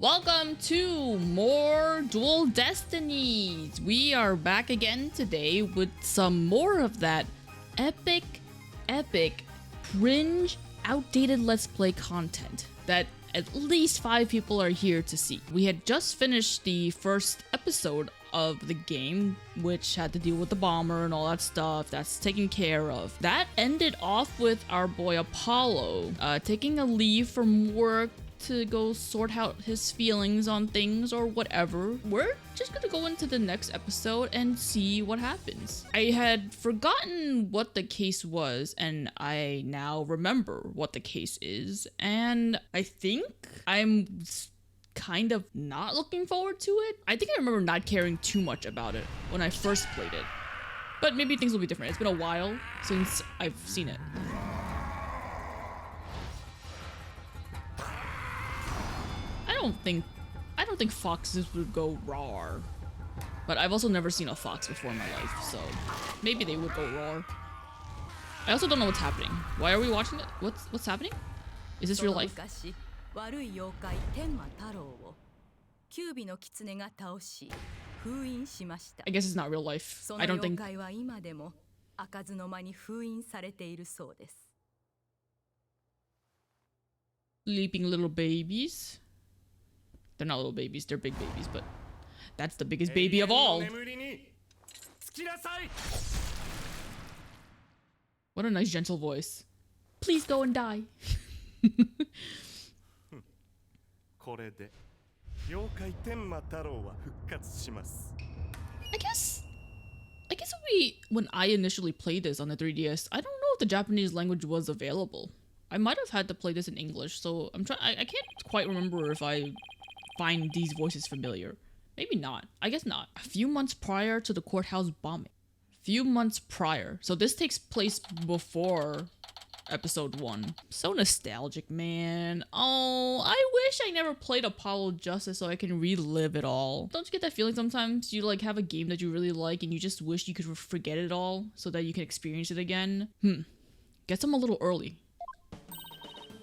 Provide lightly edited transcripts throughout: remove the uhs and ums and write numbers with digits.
Welcome to more Dual Destinies. We are back again today with some more of that epic, cringe, outdated Let's Play content that at least 5 people are here to see. We had just finished the first episode of the game, which had to deal with the bomber and all that stuff. That's taken care of. That ended off with our boy Apollo taking a leave from work to go sort out his feelings on things or whatever. We're just gonna go into the next episode and see what happens. I had forgotten what the case was, and I now remember what the case is, and I think I'm kind of not looking forward to it. I think I remember not caring too much about it when I first played it, but maybe things will be different. It's been a while since I've seen it. I don't think foxes would go roar, but I've also never seen a fox before in my life, so maybe they would go roar. I also don't know what's happening. Why are we watching it? What's happening? Is this real life? I guess it's not real life. I don't think. Sleeping little babies. They're not little babies, they're big babies, but that's the biggest baby of all. What a nice gentle voice. Please go and die. I guess when I initially played this on the 3DS, I don't know if the Japanese language was available. I might have had to play this in English, so I can't quite remember if I find these voices familiar. Maybe not. I guess not. A few months prior to the courthouse bombing. Few months prior. So this takes place before episode 1. So nostalgic, man. Oh, I wish I never played Apollo Justice so I can relive it all. Don't you get that feeling sometimes? You like have a game that you really like and you just wish you could forget it all so that you can experience it again? Guess I'm a little early.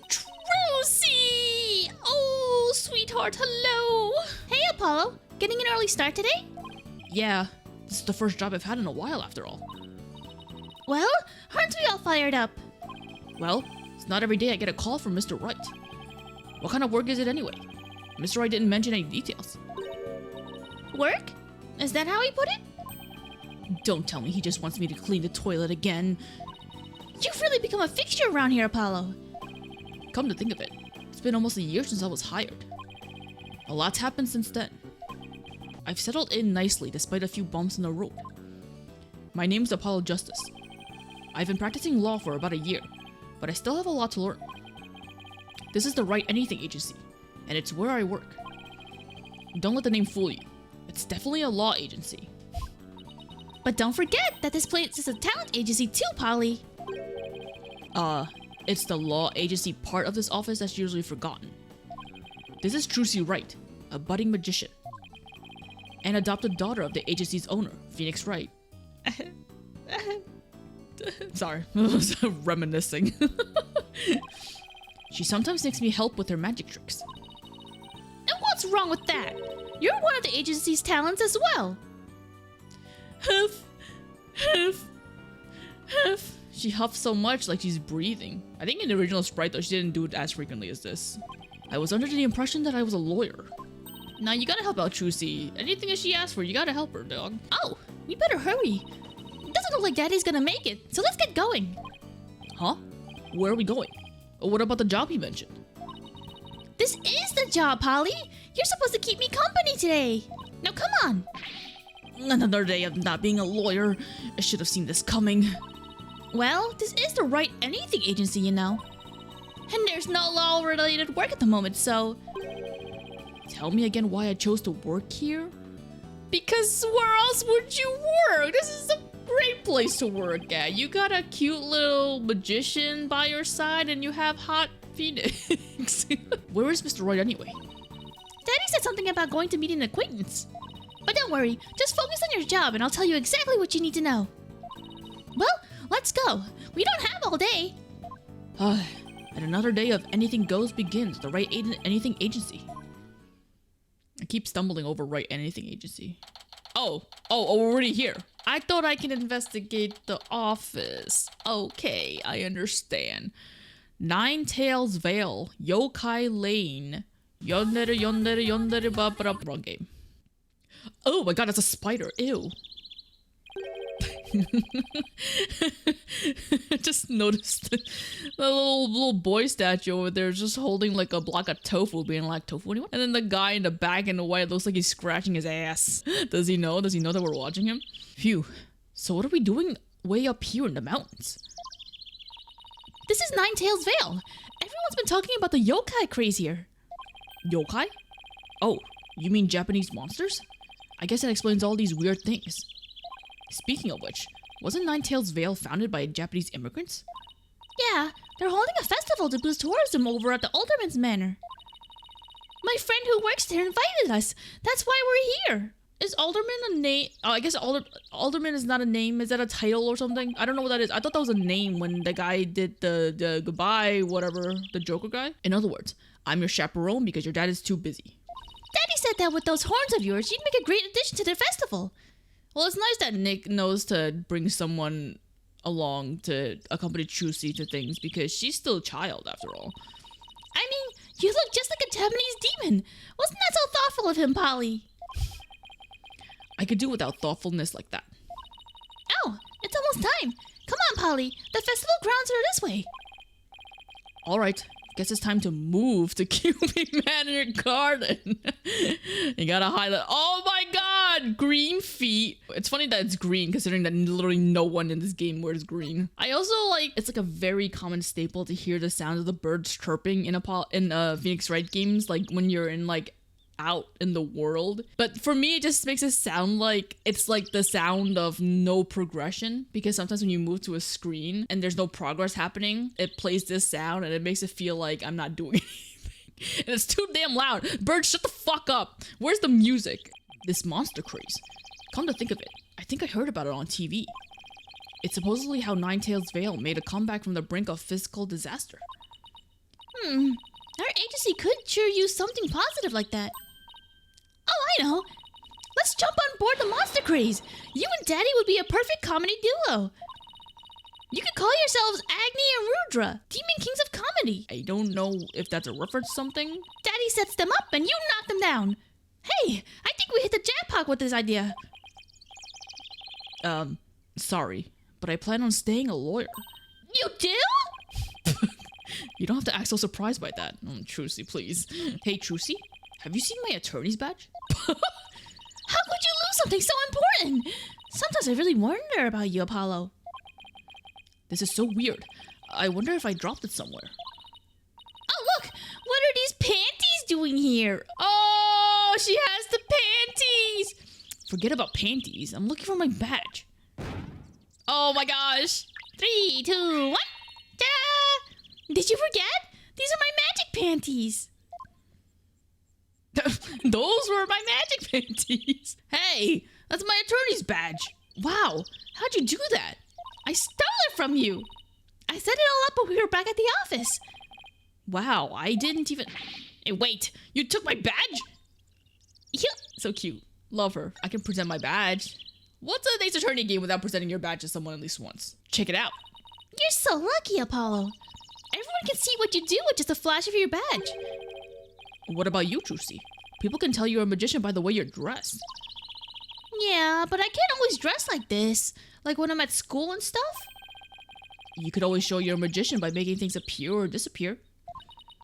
Trucy! Oh, sweetheart, hello! Hey, Apollo! Getting an early start today? Yeah, this is the first job I've had in a while after all. Well, aren't we all fired up? Well, it's not every day I get a call from Mr. Wright. What kind of work is it anyway? Mr. Wright didn't mention any details. Work? Is that how he put it? Don't tell me he just wants me to clean the toilet again. You've really become a fixture around here, Apollo. Come to think of it, it's been almost a year since I was hired. A lot's happened since then. I've settled in nicely despite a few bumps in the road. My name's Apollo Justice. I've been practicing law for about a year, but I still have a lot to learn. This is the Wright Anything Agency, and it's where I work. Don't let the name fool you. It's definitely a law agency. But don't forget that this place is a talent agency too, Polly. It's the law agency part of this office that's usually forgotten. This is Trucy Wright, a budding magician, and adopted daughter of the agency's owner, Phoenix Wright. Sorry, I was reminiscing. She sometimes makes me help with her magic tricks. And what's wrong with that? You're one of the agency's talents as well. Huff, huff, huff. She huffs so much like she's breathing. I think in the original sprite though, she didn't do it as frequently as this. I was under the impression that I was a lawyer. Now you gotta help out Trucy. Anything that she asks for, you gotta help her, dog. Oh, we better hurry. It doesn't look like Daddy's gonna make it, so let's get going. Huh? Where are we going? What about the job you mentioned? This is the job, Polly. You're supposed to keep me company today. Now come on. Another day of not being a lawyer. I should have seen this coming. Well, this is the Wright Anything Agency, you know. And there's no law-related work at the moment, so... Tell me again why I chose to work here? Because where else would you work? This is a great place to work at. You got a cute little magician by your side and you have hot Phoenix. Where is Mr. Wright anyway? Daddy said something about going to meet an acquaintance. But don't worry, just focus on your job and I'll tell you exactly what you need to know. Well, let's go. We don't have all day. And another day of anything goes begins. The Wright Anything Agency. keep stumbling over Wright Anything Agency. Oh, we're already here. I thought I can investigate the office. Okay, I understand. Nine Tails Vale, Yokai Lane. Yondere, wrong game. Oh my god, that's a spider. Ew. I just noticed the little boy statue over there just holding like a block of tofu, being like, tofu anyone? And then the guy in the back in the white looks like he's scratching his ass. Does he know? Does he know that we're watching him? Phew. So what are we doing way up here in the mountains? This is Nine Tails Vale. Everyone's been talking about the yokai craze here. Yokai? Oh, you mean Japanese monsters? I guess that explains all these weird things. Speaking of which, wasn't Nine Tails Vale founded by Japanese immigrants? Yeah, they're holding a festival to boost tourism over at the Alderman's Manor. My friend who works there invited us. That's why we're here. Is Alderman a name? Oh, I guess Alderman is not a name. Is that a title or something? I don't know what that is. I thought that was a name when the guy did the goodbye, whatever, the Joker guy. In other words, I'm your chaperone because your dad is too busy. Daddy said that with those horns of yours, you'd make a great addition to the festival. Well, it's nice that Nick knows to bring someone along to accompany Trucy to things because she's still a child after all. I mean, you look just like a Japanese demon. Wasn't that so thoughtful of him, Polly? I could do without thoughtfulness like that. Oh, it's almost time. Come on, Polly. The festival grounds are this way. All right. Guess it's time to move to QB Manor Garden. You gotta highlight. Oh my god! Green feet. It's funny that it's green considering that literally no one in this game wears green. I also like, it's like a very common staple to hear the sound of the birds chirping in Phoenix Wright games, like when you're in like out in the world. But for me, it just makes it sound like it's like the sound of no progression, because sometimes when you move to a screen and there's no progress happening, it plays this sound and it makes it feel like I'm not doing anything. And it's too damn loud. Birds, shut the fuck up. Where's the music? This monster craze. Come to think of it, I think I heard about it on TV. It's supposedly how Nine Tails Vale made a comeback from the brink of physical disaster. Our agency could sure use something positive like that. Oh, I know. Let's jump on board the monster craze. You and Daddy would be a perfect comedy duo. You could call yourselves Agni and Rudra, Demon Kings of Comedy. I don't know if that's a reference to something. Daddy sets them up and you knock them down. Hey, I think we hit the jackpot with this idea. Sorry, but I plan on staying a lawyer. You do? You don't have to act so surprised by that. Trucy, please. Hey, Trucy, have you seen my attorney's badge? How could you lose something so important? Sometimes I really wonder about you, Apollo. This is so weird. I wonder if I dropped it somewhere. Oh, look! What are these panties doing here? Oh, she has the panties! Forget about panties. I'm looking for my badge. Oh my gosh. 3, 2, 1. Ta-da! Did you forget? These are my magic panties. Those were my magic panties. Hey, that's my attorney's badge. Wow, how'd you do that? I stole it from you. I set it all up when we were back at the office. Wow, I didn't even... Hey, wait, you took my badge? Yep. So cute. Love her. I can present my badge. What's a nice attorney game without presenting your badge to someone at least once? Check it out. You're so lucky, Apollo. Everyone can see what you do with just a flash of your badge. What about you, Trucy? People can tell you're a magician by the way you're dressed. Yeah, but I can't always dress like this. Like when I'm at school and stuff. You could always show you're a magician by making things appear or disappear.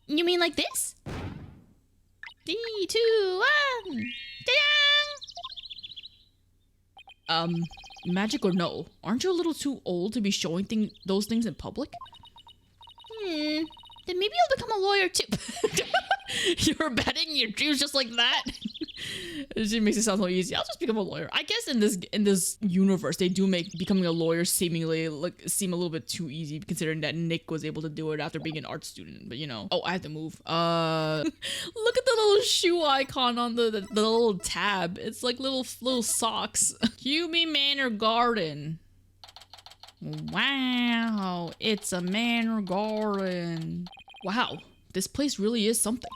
You mean like this? 3, 2, 1. Ta-da! Magic or no, aren't you a little too old to be showing those things in public? Then maybe I'll become a lawyer too. You're betting your dreams just like that? She makes it sound so easy. I'll just become a lawyer. I guess in this universe, they do make becoming a lawyer seemingly seem a little bit too easy, considering that Nick was able to do it after being an art student. But you know, oh, I have to move. Look at the little shoe icon on the little tab. It's like little socks. QB Manor Garden. Wow, it's a manor garden. Wow, this place really is something.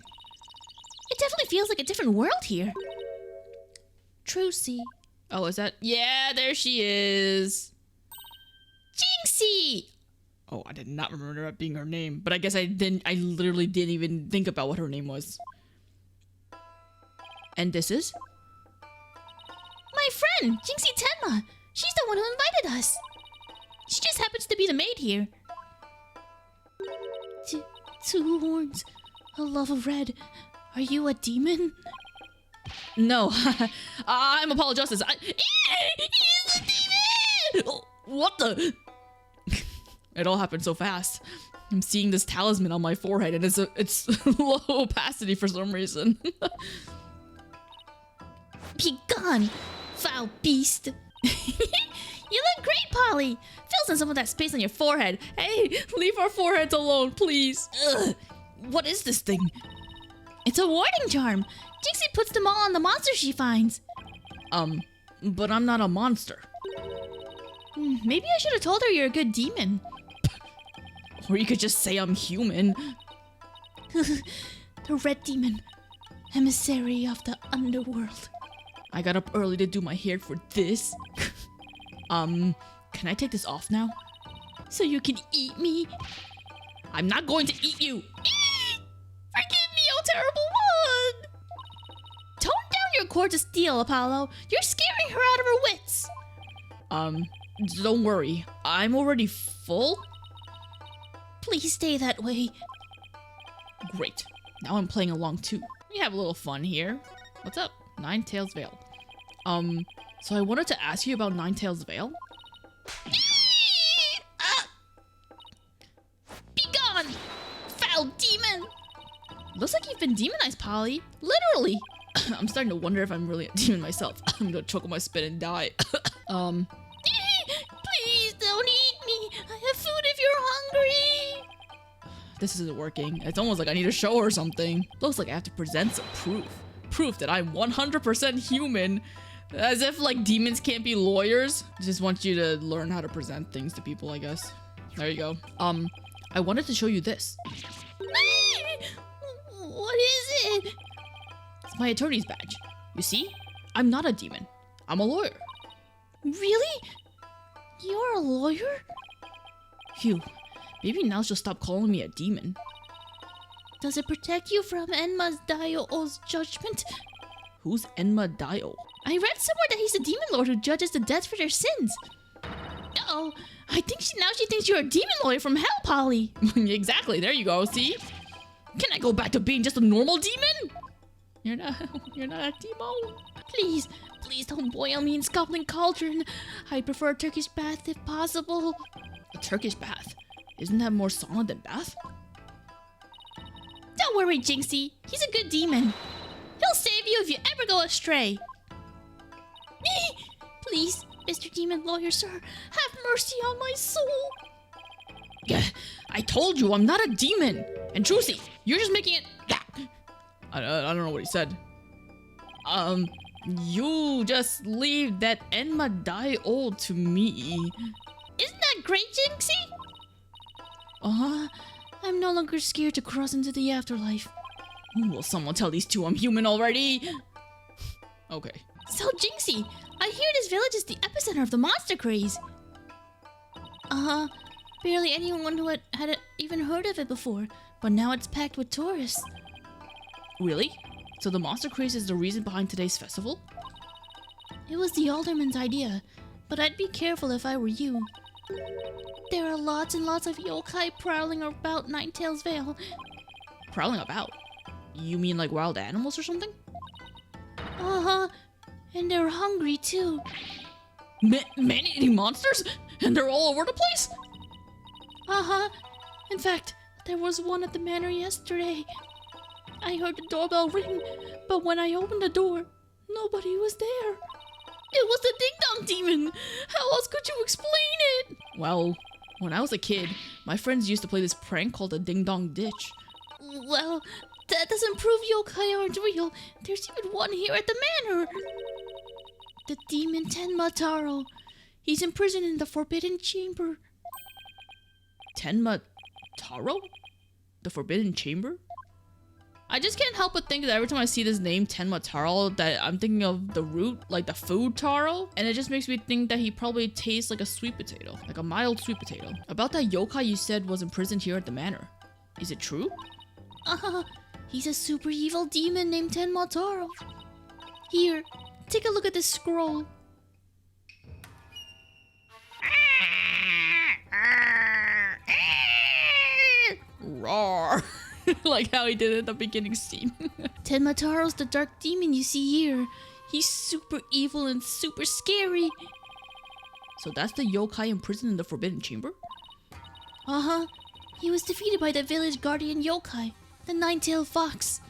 It definitely feels like a different world here. Trucy. Oh, is that? Yeah, there she is. Jinxie! Oh, I did not remember that being her name, but I guess I didn't. I literally didn't even think about what her name was. And this is? My friend, Jinxie Tenma. She's the one who invited us. She just happens to be the maid here. Two horns, a love of red. Are you a demon? No, I'm Apollo Justice. He's a demon! Oh, what the? It all happened so fast. I'm seeing this talisman on my forehead, and it's low opacity for some reason. Be gone, foul beast. You look great, Polly. Fills in some of that space on your forehead. Hey, leave our foreheads alone, please. Ugh. What is this thing? It's a warding charm. Jinxie puts them all on the monsters she finds. But I'm not a monster. Maybe I should have told her you're a good demon. Or you could just say I'm human. The red demon, emissary of the underworld. I got up early to do my hair for this. Can I take this off now? So you can eat me? I'm not going to eat you. Forgive me, oh terrible one! Tone down your cord of steel, Apollo. You're scaring her out of her wits. Don't worry. I'm already full. Please stay that way. Great. Now I'm playing along too. We have a little fun here. What's up? Nine Tails Vale. So I wanted to ask you about Nine Tails Vale. Be gone, foul demon! Looks like you've been demonized, Polly. Literally. I'm starting to wonder if I'm really a demon myself. I'm gonna choke on my spit and die. Please don't eat me. I have food if you're hungry. This isn't working. It's almost like I need a show or something. Looks like I have to present some proof. Proof that I'm 100% human. As if, like, demons can't be lawyers. Just want you to learn how to present things to people, I guess. There you go. I wanted to show you this. What is it? It's my attorney's badge. You see? I'm not a demon. I'm a lawyer. Really? You're a lawyer? Phew. Maybe now she'll stop calling me a demon. Does it protect you from Enma's Dio's judgment? Who's Enma Dio? I read somewhere that he's a demon lord who judges the dead for their sins. Uh-oh. I think she thinks you're a demon lawyer from hell, Polly. Exactly. There you go. See? Can I go back to being just a normal demon? You're not a demo. Please don't boil me in scuffling cauldron. I prefer a Turkish bath if possible. A Turkish bath? Isn't that more sauna than bath? Don't worry, Jinxie. He's a good demon. He'll save you if you ever go astray. Please, Mr. Demon Lawyer, sir, have mercy on my soul. I told you I'm not a demon. And Trucy, you're just making it... I don't know what he said. You just leave that Enma Dio to me. Isn't that great, Jinxie? I'm no longer scared to cross into the afterlife. Will someone tell these two I'm human already? Okay. So, Jinxie, I hear this village is the epicenter of the monster craze. Barely anyone who had even heard of it before, but now it's packed with tourists. Really? So the monster craze is the reason behind today's festival? It was the alderman's idea, but I'd be careful if I were you. There are lots and lots of yokai prowling about Nine Tails Vale. Prowling about? You mean like wild animals or something? And they're hungry too. Man-eating monsters? And they're all over the place? In fact, there was one at the manor yesterday. I heard the doorbell ring, but when I opened the door, nobody was there. It was the Ding Dong Demon! How else could you explain it? Well, when I was a kid, my friends used to play this prank called the Ding Dong Ditch. Well, that doesn't prove yokai aren't real. There's even one here at the manor. The demon Tenma Taro. He's imprisoned in the Forbidden Chamber. Tenma Taro? The Forbidden Chamber? I just can't help but think that every time I see this name, Tenma Taro, that I'm thinking of the root, like the food taro. And it just makes me think that he probably tastes like a sweet potato, like a mild sweet potato. About that yokai you said was imprisoned here at the manor. Is it true? He's a super evil demon named Tenma Taro. Here, take a look at this scroll. Roar. Like how he did it at the beginning scene. Tenma Taro's the dark demon you see here. He's super evil and super scary. So that's the yokai imprisoned in the Forbidden Chamber? He was defeated by the village guardian yokai, the Nine-Tailed Fox,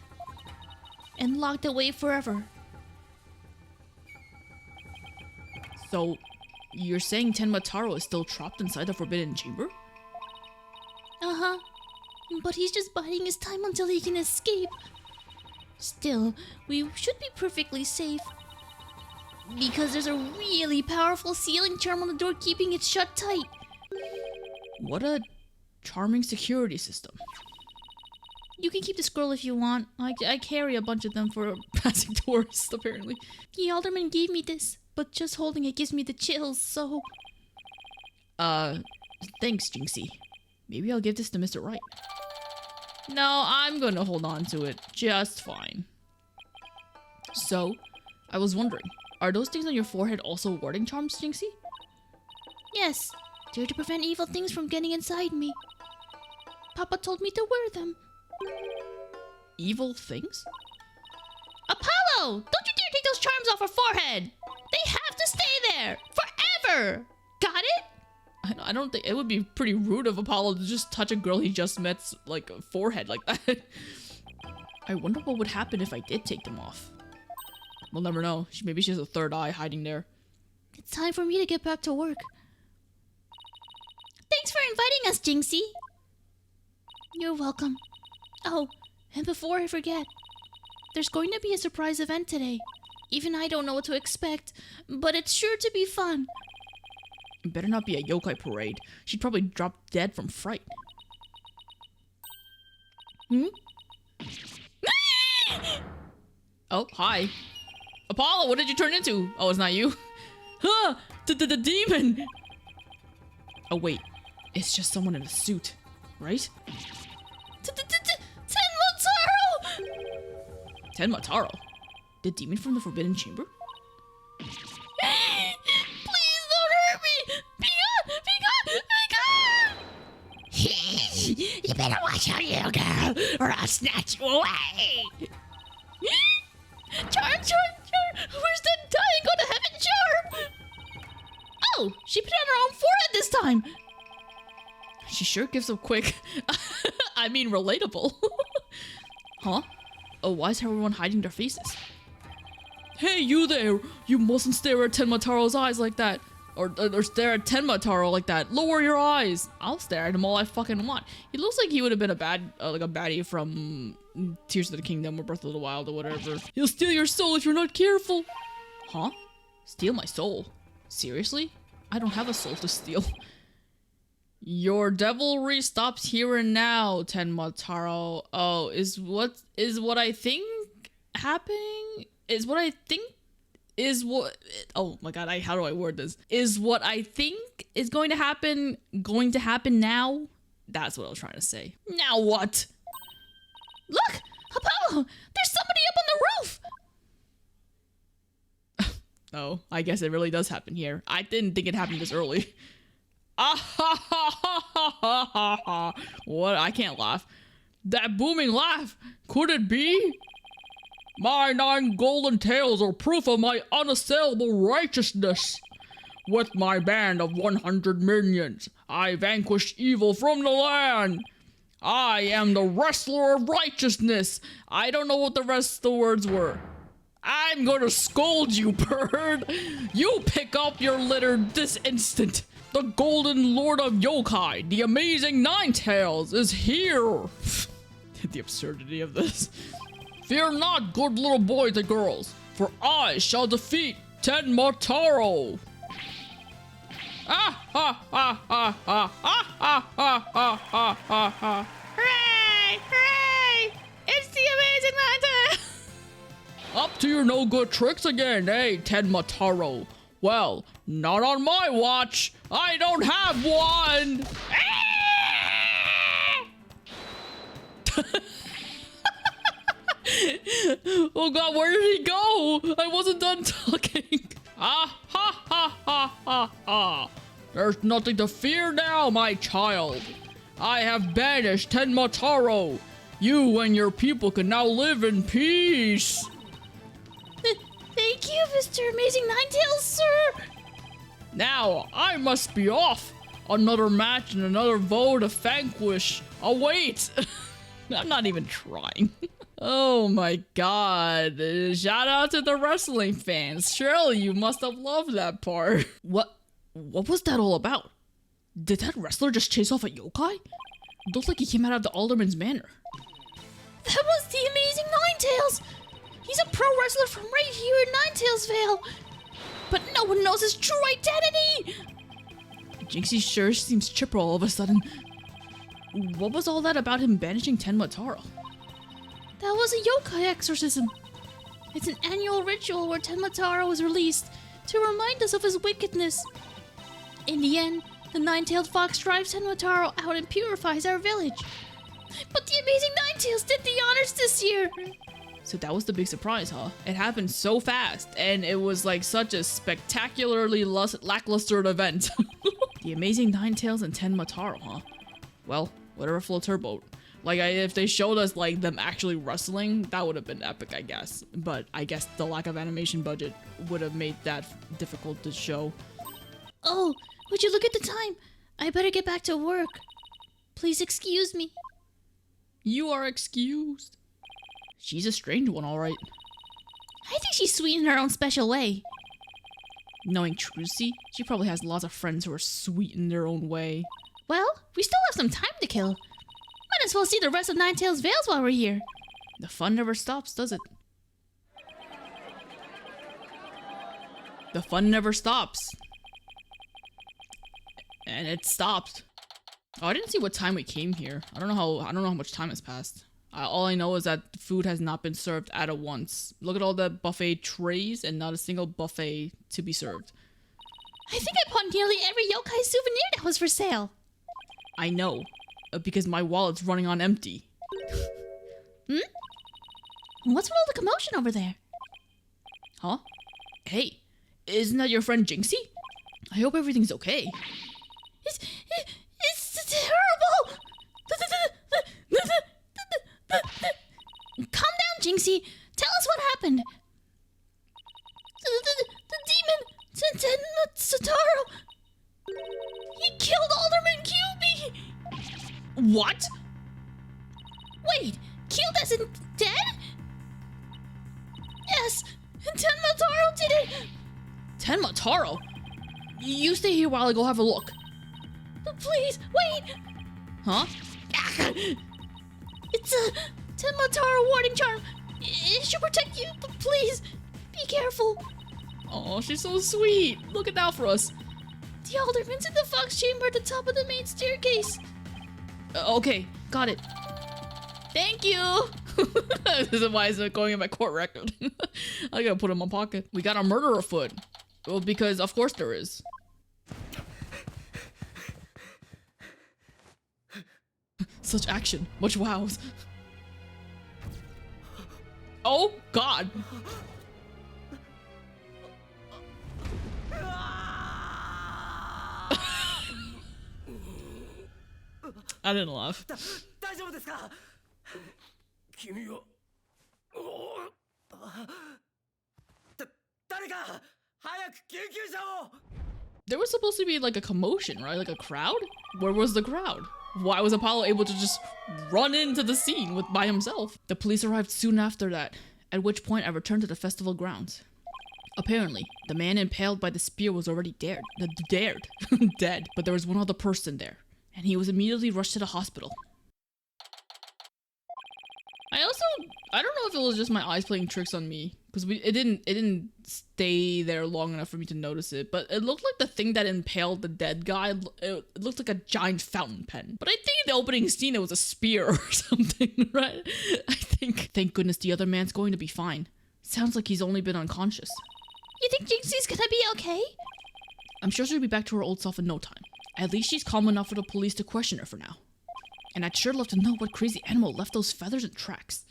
and locked away forever. So, you're saying Tenma Taro is still trapped inside the Forbidden Chamber? But he's just biding his time until he can escape. Still, we should be perfectly safe. Because there's a really powerful sealing charm on the door keeping it shut tight. What a charming security system. You can keep the scroll if you want. I carry a bunch of them for Passing tourists, apparently. The alderman gave me this, but just holding it gives me the chills, so... Thanks, Jinxie. Maybe I'll give this to Mr. Wright. No, I'm gonna hold on to it just fine. So, I was wondering, are those things on your forehead also warding charms, Jinxie? Yes, they're to prevent evil things from getting inside me. Papa told me to wear them. Evil things? Apollo! Don't you dare take those charms off her forehead! They have to stay there! Forever! Got it? I don't think it would be pretty rude of Apollo to just touch a girl he just met's like forehead like that. I wonder what would happen if I did take them off. We'll never know. Maybe she has a third eye hiding there. It's time for me to get back to work. Thanks for inviting us, Jinxie. You're welcome. Oh, and before I forget, there's going to be a surprise event today. Even I don't know what to expect, but it's sure to be fun. It better not be a yokai parade. She'd probably drop dead from fright. Oh, hi. Apollo, what did you turn into? Oh, it's not you. Huh! The demon! Oh, wait. It's just someone in a suit, right? Tenma Taro! Tenma Taro? The demon from the Forbidden Chamber? Please don't hurt me! Be gone! You better watch out, little girl, or I'll snatch you away. Charm! Where's the dying go to heaven charm? Oh, she put it on her own forehead this time. She sure gives up quick. I mean, relatable. Huh? Oh, why is everyone hiding their faces? Hey, you there! You mustn't stare at Tenma Taro's eyes like that. Or stare at Tenma Taro like that. Lower your eyes. I'll stare at him all I fucking want. He looks like he would have been a like a baddie from Tears of the Kingdom or Breath of the Wild or whatever. He'll steal your soul if you're not careful. Huh? Steal my soul? Seriously? I don't have a soul to steal. Your devilry stops here and now, Tenma Taro. Oh, is what I think happening? Oh my god, how do I word this? Is what I think is going to happen now? That's what I was trying to say. Now what? Look! Apollo! There's somebody up on the roof! Oh, I guess it really does happen here. I didn't think it happened this early. What? I can't laugh. That booming laugh! Could it be? My 9 golden tails are proof of my unassailable righteousness. With my band of 100 minions, I vanquished evil from the land. I am the wrestler of righteousness. I don't know what the rest of the words were. I'm gonna scold you, bird. You pick up your litter this instant. The golden lord of yokai, the amazing Nine Tails, is here. The absurdity of this. Fear not, good little boys and girls, for I shall defeat Tenma Taro. Hooray! Hooray! It's the amazing Up to your no good tricks again, eh, Tenmataro? Well, not on my watch. I don't have one. Oh god, where did he go? I wasn't done talking. Ah ha ha ha ha ha. There's nothing to fear now, my child. I have banished Tenmataro. You and your people can now live in peace. Thank you, Mr. Amazing Nine Tails, sir. Now, I must be off. Another match and another voe to vanquish await. I'm not even trying. Oh my god. Shout out to the wrestling fans. Surely you must have loved that part. What was that all about? Did that wrestler just chase off a yokai? It looked like he came out of the Alderman's Manor. That was the Amazing Nine Tails. He's a pro wrestler from right here in Nine Tails Vale. But no one knows his true identity. Jinxie sure seems chipper all of a sudden. What was all that about him banishing Tenmataro? That was a yokai exorcism. It's an annual ritual where Tenmataro was released to remind us of his wickedness. In the end, the nine-tailed fox drives Tenmataro out and purifies our village. But the Amazing Nine Tails did the honors this year. So that was the big surprise, huh? It happened so fast, and it was like such a spectacularly lackluster event. The Amazing Nine Tails and Tenmataro, huh? Well, whatever floats her boat. Like, if they showed us, like, them actually wrestling, that would have been epic, I guess. But I guess the lack of animation budget would have made that difficult to show. Oh, would you look at the time? I better get back to work. Please excuse me. You are excused. She's a strange one, all right. I think she's sweet in her own special way. Knowing Trucy, she probably has lots of friends who are sweet in their own way. Well, we still have some time to kill. Might as well see the rest of Nine Tails Vale while we're here. The fun never stops, does it? The fun never stops. And it stopped. Oh, I didn't see what time we came here. I don't know how much time has passed. All I know is that food has not been served at once. Look at all the buffet trays and not a single buffet to be served. I think I bought nearly every yokai souvenir that was for sale. I know, because my wallet's running on empty. What's with all the commotion over there? Huh? Hey, isn't that your friend Jinxie? I hope everything's okay. It's terrible! Calm down, Jinxie. Tell us what happened. The demon, Sataro. He killed Alderman QB. What? Wait, killed as in dead? Yes, and Tenmataro did it. Tenmataro? You stay here while I go have a look. Please, wait. Huh? It's a Tenmataro warding charm. It should protect you, but please, be careful. Oh, she's so sweet. Look out for us. The Alderman's in the fox chamber at the top of the main staircase. Okay, got it. Thank you. This is why it's not going in my court record. I gotta put it in my pocket. We got a murder afoot. Well, because of course there is. Such action, much wows. Oh God. I didn't laugh. There was supposed to be like a commotion, right? Like a crowd? Where was the crowd? Why was Apollo able to just run into the scene by himself? The police arrived soon after that, at which point I returned to the festival grounds. Apparently, the man impaled by the spear was already dead, but there was one other person there, and he was immediately rushed to the hospital. I don't know if it was just my eyes playing tricks on me, because it didn't stay there long enough for me to notice it, but it looked like the thing that impaled the dead guy, it looked like a giant fountain pen. But I think in the opening scene it was a spear or something, right? Thank goodness the other man's going to be fine. Sounds like he's only been unconscious. You think Jinxie's gonna be okay? I'm sure she'll be back to her old self in no time. At least she's calm enough for the police to question her for now. And I'd sure love to know what crazy animal left those feathers and tracks.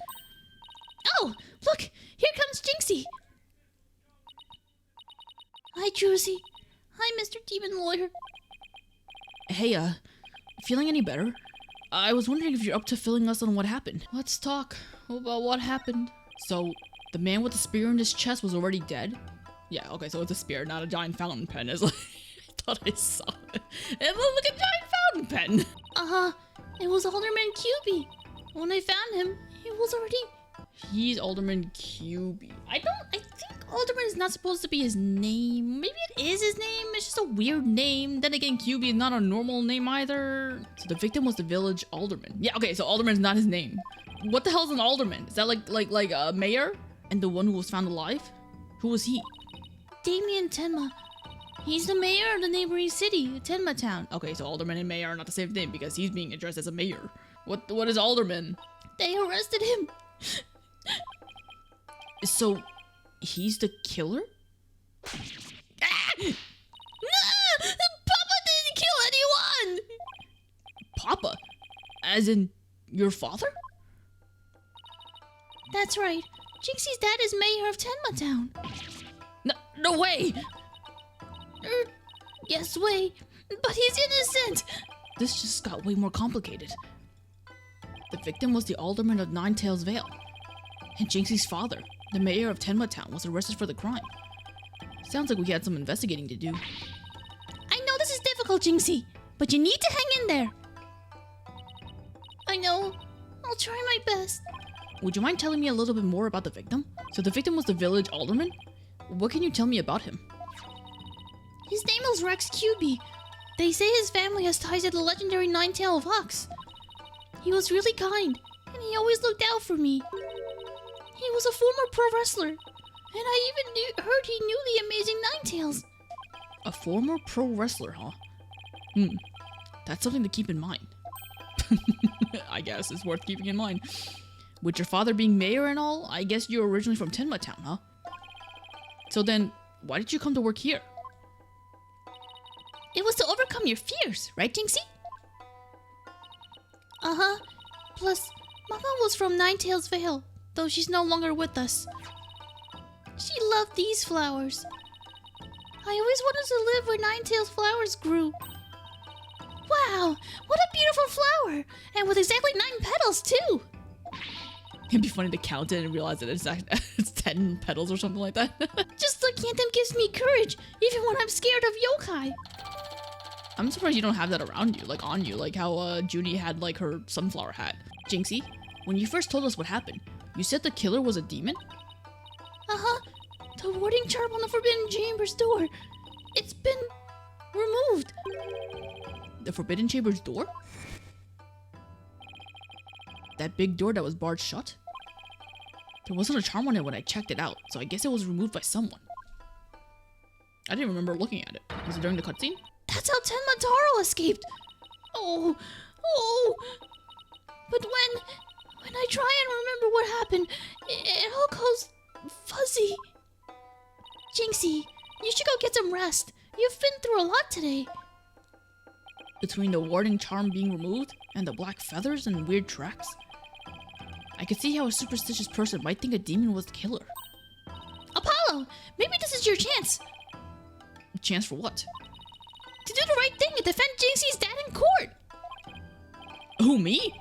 Oh, look! Here comes Jinxie! Hi, Trucy. Hi, Mr. Demon Lawyer. Hey, feeling any better? I was wondering if you're up to filling us on what happened. Let's talk about what happened. So, the man with the spear in his chest was already dead? Yeah, okay, so it's a spear, not a giant fountain pen. It's like, I thought I saw it. It looked like a giant fountain pen. It was Alderman QB. When I found him, he was already... He's Alderman QB. I think Alderman is not supposed to be his name. Maybe it is his name. It's just a weird name. Then again, QB is not a normal name either. So the victim was the village alderman. Yeah, okay, so alderman's not his name. What the hell's an alderman? Is that like a mayor? And the one who was found alive? Who was he? Damien Tenma. He's the mayor of the neighboring city, Tenma Town. Okay, so alderman and mayor are not the same thing because he's being addressed as a mayor. What is alderman? They arrested him. So, he's the killer? No! Papa didn't kill anyone! Papa? As in, your father? That's right. Jinxie's dad is mayor of Tenma Town. No way! Yes, way. But he's innocent. This just got way more complicated. The victim was the alderman of Nine Tails Vale. And Jinxie's father, the mayor of Tenma Town, was arrested for the crime. Sounds like we had some investigating to do. I know this is difficult, Jinxie, but you need to hang in there. I know. I'll try my best. Would you mind telling me a little bit more about the victim? So the victim was the village alderman? What can you tell me about him? His name was Rex QB. They say his family has ties to the legendary Nine-Tailed Fox. He was really kind, and he always looked out for me. He was a former pro wrestler, and I even heard he knew the amazing Nine-Tails. A former pro wrestler, huh? That's something to keep in mind. I guess it's worth keeping in mind. With your father being mayor and all, I guess you're originally from Tenma Town, huh? So then, why did you come to work here? It was to overcome your fears, right, Jinxie? Uh-huh. Plus, Mama was from Nine Tails Vale, though she's no longer with us. She loved these flowers. I always wanted to live where Nine Tails flowers grew. Wow, what a beautiful flower! And with exactly 9 petals, too! It'd be funny to count it and realize that it's 10 petals or something like that. Just looking at them gives me courage, even when I'm scared of yokai. I'm surprised you don't have that around you, like on you, like how Judy had like her sunflower hat. Jinxie, when you first told us what happened, you said the killer was a demon? Uh-huh. The warding charm on the Forbidden Chamber's door. It's been removed. The Forbidden Chamber's door? That big door that was barred shut? There wasn't a charm on it when I checked it out, so I guess it was removed by someone. I didn't remember looking at it. Was it during the cutscene? That's how Tenma Taro escaped. Oh. But when I try and remember what happened, it all goes fuzzy. Jinxie, you should go get some rest. You've been through a lot today. Between the warding charm being removed and the black feathers and weird tracks, I could see how a superstitious person might think a demon was the killer. Apollo, maybe this is your chance. Chance for what? To do the right thing and defend Jinxie's dad in court. Who, me?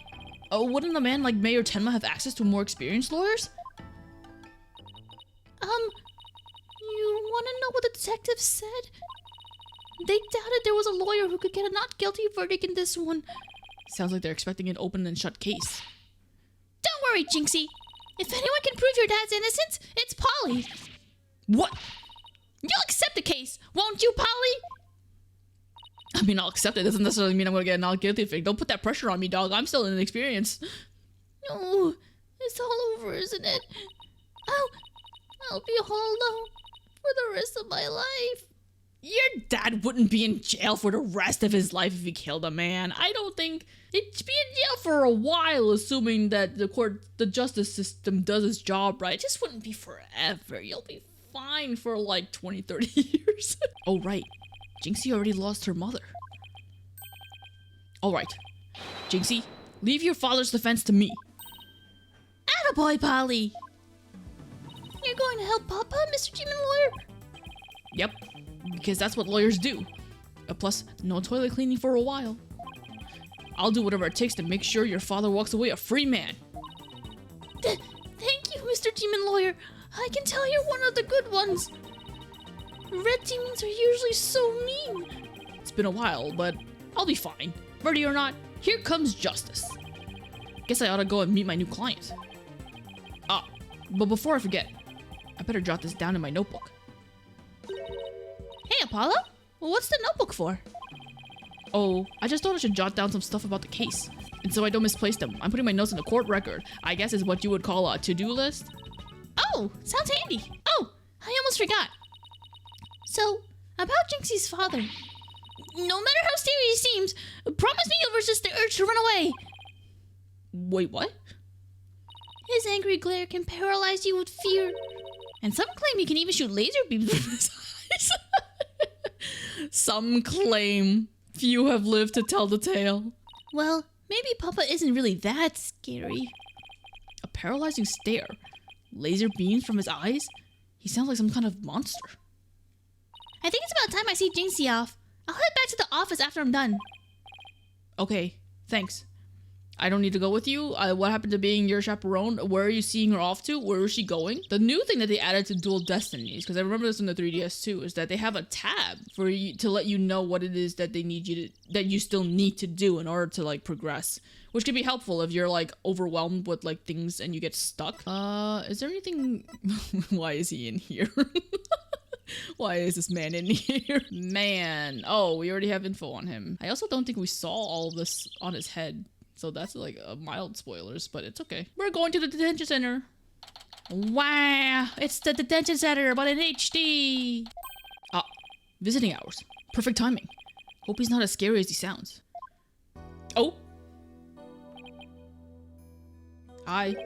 Oh, wouldn't a man like Mayor Tenma have access to more experienced lawyers? You want to know what the detectives said? They doubted there was a lawyer who could get a not guilty verdict in this one. Sounds like they're expecting an open and shut case. Don't worry, Jinxie. If anyone can prove your dad's innocence, it's Polly. What? You'll accept the case, won't you, Polly? I mean, I'll accept it. Doesn't necessarily mean I'm gonna get a not guilty thing. Don't put that pressure on me, dog. I'm still inexperienced. No, it's all over, isn't it? I'll be all alone for the rest of my life. Your dad wouldn't be in jail for the rest of his life if he killed a man. I don't think he'd be in jail for a while, assuming that the justice system does its job right. It just wouldn't be forever. You'll be fine for like 20, 30 years. Oh, right. Jinxie already lost her mother. All right. Jinxie, leave your father's defense to me. Attaboy, Polly. You're going to help Papa, Mr. Demon Lawyer? Yep, because that's what lawyers do. Plus, no toilet cleaning for a while. I'll do whatever it takes to make sure your father walks away a free man. Thank you, Mr. Demon Lawyer. I can tell you're one of the good ones. Red demons are usually so mean. It's been a while, but I'll be fine. Ready or not, here comes justice. Guess I ought to go and meet my new client. Ah, but before I forget, I better jot this down in my notebook. Hey, Apollo. Well, what's the notebook for? Oh, I just thought I should jot down some stuff about the case. And so I don't misplace them, I'm putting my notes in the court record. I guess is what you would call a to-do list. Oh, sounds handy. Oh, I almost forgot. So, about Jinxie's father. No matter how scary he seems, promise me you'll resist the urge to run away. Wait, what? His angry glare can paralyze you with fear. And some claim he can even shoot laser beams from his eyes. Some claim. Few have lived to tell the tale. Well, maybe Papa isn't really that scary. A paralyzing stare. Laser beams from his eyes? He sounds like some kind of monster. I think it's about time I see Jinxie off. I'll head back to the office after I'm done. Okay, thanks. I don't need to go with you. What happened to being your chaperone? Where are you seeing her off to? Where is she going? The new thing that they added to Dual Destinies, because I remember this in the 3DS too, is that they have a tab for you to let you know what it is that they need you to, that you still need to do in order to like progress, which can be helpful if you're like overwhelmed with like things and you get stuck. Is there anything? Why is he in here? Why is this man in here? Man. Oh, we already have info on him. I also don't think we saw all of this on his head. So that's like a mild spoilers, but it's okay. We're going to the detention center. Wow, it's the detention center, but in HD. Ah, visiting hours. Perfect timing. Hope he's not as scary as he sounds. Oh. Hi.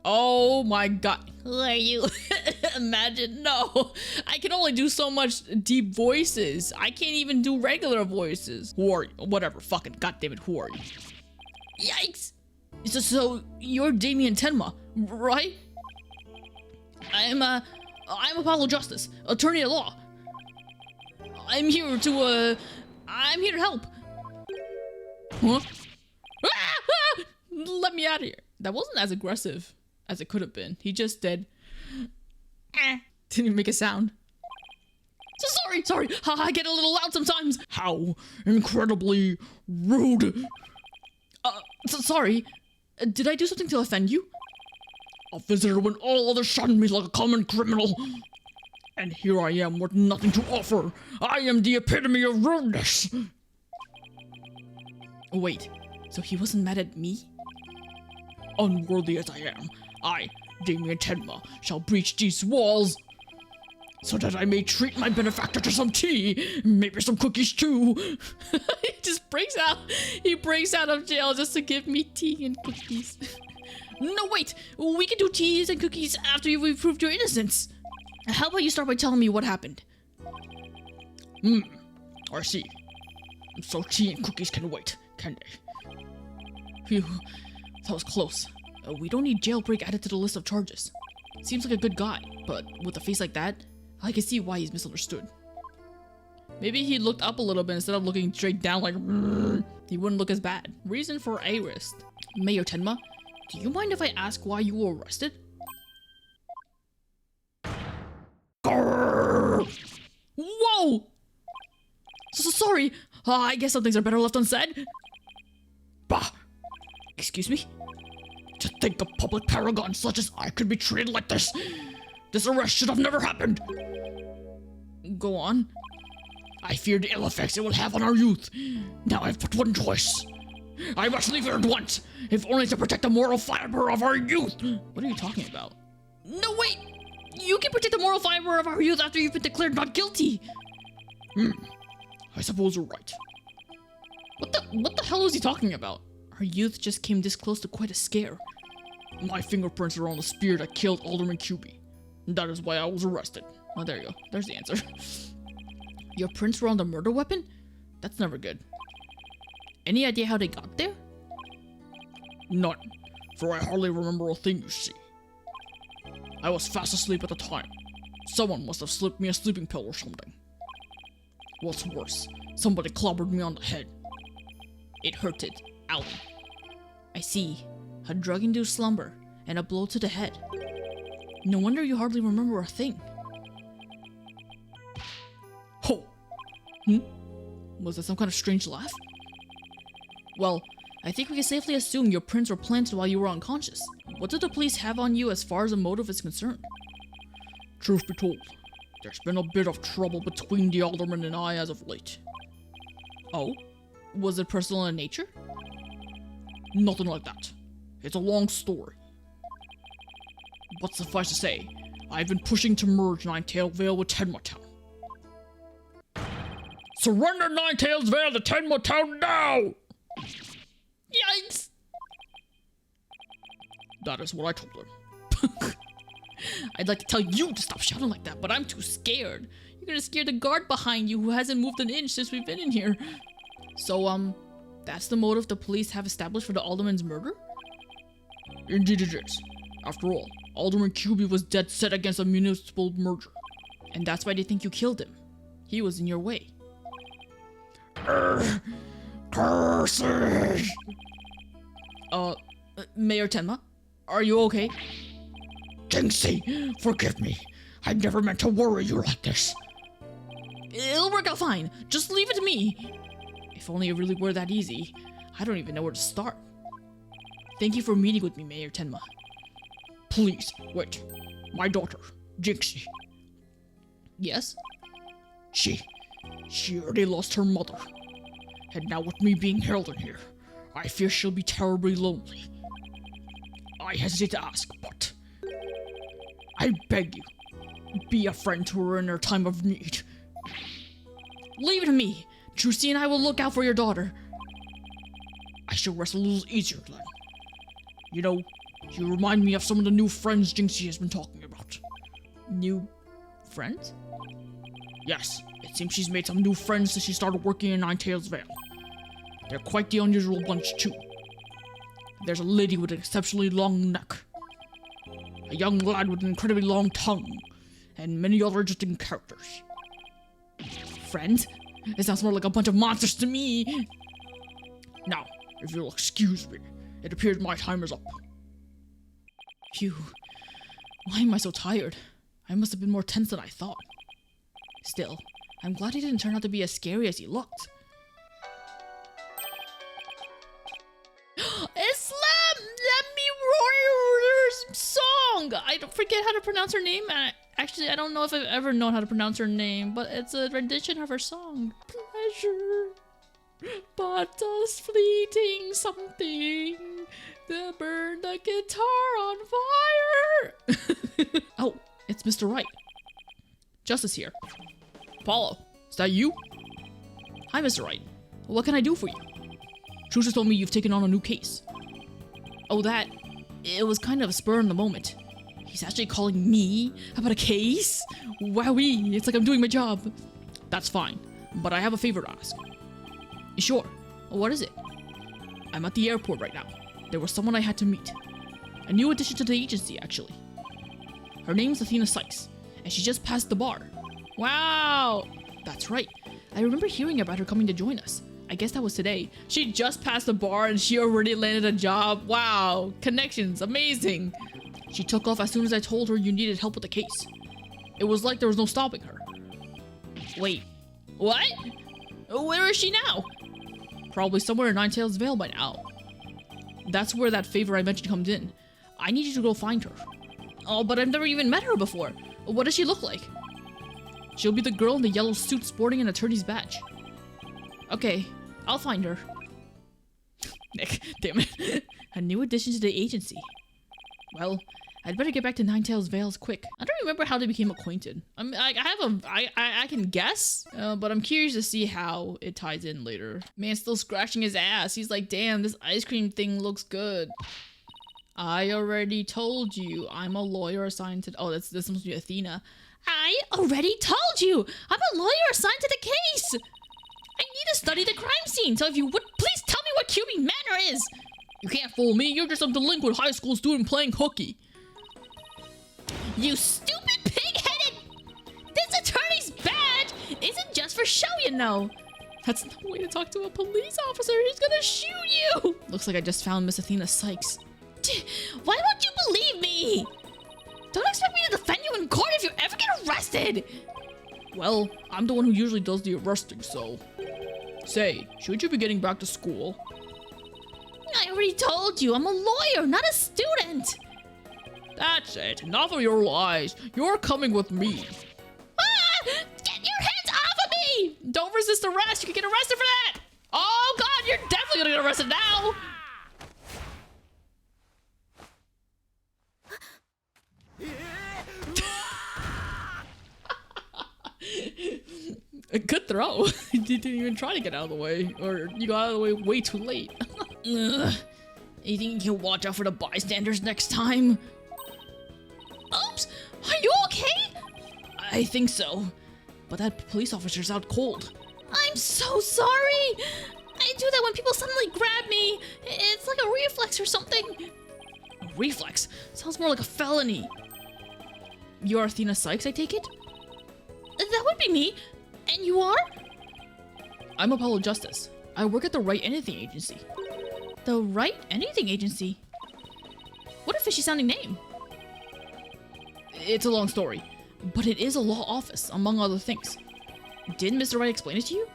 Oh my god. Who are you? Imagine, no. I can only do so much deep voices. I can't even do regular voices. Who are you? Whatever, fucking goddammit, who are you? Yikes! So you're Damien Tenma, right? I'm Apollo Justice, attorney at law. I'm here to help. Huh? Let me out of here. That wasn't as aggressive as it could have been. He just did. Didn't even make a sound. So sorry. I get a little loud sometimes. How incredibly rude. So sorry. Did I do something to offend you? A visitor when all others shunned me like a common criminal. And here I am with nothing to offer. I am the epitome of rudeness. Wait, so he wasn't mad at me? Unworthy as I am, I, Damien Tenma, shall breach these walls, so that I may treat my benefactor to some tea, maybe some cookies too. He just breaks out. He breaks out of jail just to give me tea and cookies. No, wait. We can do teas and cookies after you've proved your innocence. How about you start by telling me what happened? I see. So tea and cookies can wait, can they? Phew. That was close. We don't need jailbreak added to the list of charges. Seems like a good guy, but with a face like that, I can see why he's misunderstood. Maybe he looked up a little bit instead of looking straight down like he wouldn't look as bad. Reason for arrest. Mayor Tenma, do you mind if I ask why you were arrested? Grrr. Whoa! Sorry. I guess some things are better left unsaid. Bah! Excuse me? To think a public paragon such as I could be treated like this! This arrest should have never happened! Go on. I fear the ill effects it will have on our youth. Now I've but one choice. I must leave here at once, if only to protect the moral fiber of our youth! What are you talking about? No, wait! You can protect the moral fiber of our youth after you've been declared not guilty. I suppose you're right. What the hell is he talking about? Our youth just came this close to quite a scare. My fingerprints are on the spear that killed Alderman QB. That is why I was arrested. Oh, there you go. There's the answer. Your prints were on the murder weapon? That's never good. Any idea how they got there? None, for I hardly remember a thing, you see. I was fast asleep at the time. Someone must have slipped me a sleeping pill or something. What's worse, somebody clobbered me on the head. It hurted. Ow. I see. A drug-induced slumber and a blow to the head. No wonder you hardly remember a thing. Ho! Was that some kind of strange laugh? Well, I think we can safely assume your prints were planted while you were unconscious. What did the police have on you as far as a motive is concerned? Truth be told, there's been a bit of trouble between the alderman and I as of late. Oh? Was it personal in nature? Nothing like that. It's a long story. But suffice to say, I've been pushing to merge Nine Tails Vale with Tenma Town. Surrender Nine Tails Vale to Tenma Town now! Yikes! That is what I told him. I'd like to tell you to stop shouting like that, but I'm too scared. You're gonna scare the guard behind you who hasn't moved an inch since we've been in here. So, that's the motive the police have established for the alderman's murder? Indeed it is. After all, Alderman QB was dead set against a municipal merger. And that's why they think you killed him. He was in your way. Curses! Mayor Tenma, are you okay? Jinxie, forgive me. I never meant to worry you like this. It'll work out fine. Just leave it to me. If only it really were that easy. I don't even know where to start. Thank you for meeting with me, Mayor Tenma. Please, wait. My daughter, Jinxie. Yes? She already lost her mother. And now with me being held in here, I fear she'll be terribly lonely. I hesitate to ask, but I beg you, be a friend to her in her time of need. Leave it to me. Trucy and I will look out for your daughter. I shall rest a little easier then. You know, you remind me of some of the new friends Jinxie has been talking about. New friends? Yes, it seems she's made some new friends since she started working in Nine Tails Vale. They're quite the unusual bunch too. There's a lady with an exceptionally long neck, a young lad with an incredibly long tongue, and many other interesting characters. Friends? It sounds more like a bunch of monsters to me. Now, if you'll excuse me, it appears my time is up. Phew. Why am I so tired? I must have been more tense than I thought. Still, I'm glad he didn't turn out to be as scary as he looked. Islam! Let me roar song! I don't forget how to pronounce her name. Actually, I don't know if I've ever known how to pronounce her name, but it's a rendition of her song. Pleasure, but a fleeting something that burned the guitar on fire. Oh, it's Mr. Wright. Justice here. Apollo, is that you? Hi, Mr. Wright. What can I do for you? Trucy told me you've taken on a new case. Oh, that. It was kind of a spur in the moment. He's actually calling me about a case? Wowee, it's like I'm doing my job. That's fine, but I have a favor to ask. Sure, what is it? I'm at the airport right now. There was someone I had to meet. A new addition to the agency, actually. Her name's Athena Cykes, and she just passed the bar. Wow! That's right. I remember hearing about her coming to join us. I guess that was today. She just passed the bar and she already landed a job. Wow, connections, amazing. She took off as soon as I told her you needed help with the case. It was like there was no stopping her. Wait, what? Where is she now? Probably somewhere in Nine Tails Vale by now. That's where that favor I mentioned comes in. I need you to go find her. Oh, but I've never even met her before. What does she look like? She'll be the girl in the yellow suit sporting an attorney's badge. Okay, I'll find her. Nick, damn it. A new addition to the agency. Well, I'd better get back to Nine Tails Vale quick. I don't remember how they became acquainted. I can guess, but I'm curious to see how it ties in later. Man's still scratching his ass. He's like, damn, this ice cream thing looks good. I already told you I'm a lawyer assigned to. Oh, this must be Athena. I already told you! I'm a lawyer assigned to the case! I need to study the crime scene, so if you would please tell me what QB Manor is! You can't fool me. You're just some delinquent high school student playing hooky. You stupid pig-headed! This attorney's badge isn't just for show, you know! That's no way to talk to a police officer. He's gonna shoot you! Looks like I just found Miss Athena Cykes. Why won't you believe me? Don't expect me to defend you in court if you ever get arrested! Well, I'm the one who usually does the arresting, so... Say, should you be getting back to school? I already told you, I'm a lawyer, not a student! That's it. Enough of your lies. You're coming with me. Ah! Get your hands off of me! Don't resist arrest. You can get arrested for that. Oh, God, you're definitely gonna get arrested now. A good throw. You didn't even try to get out of the way, or you got out of the way way too late. You think you can watch out for the bystanders next time? Oops! Are you okay? I think so. But that police officer's out cold. I'm so sorry! I do that when people suddenly grab me. It's like a reflex or something. A reflex? Sounds more like a felony. You're Athena Cykes, I take it? That would be me. And you are? I'm Apollo Justice. I work at the Wright Anything Agency. The Wright Anything Agency? What a fishy sounding name. It's a long story, but it is a law office, among other things. Didn't Mr. Wright explain it to you?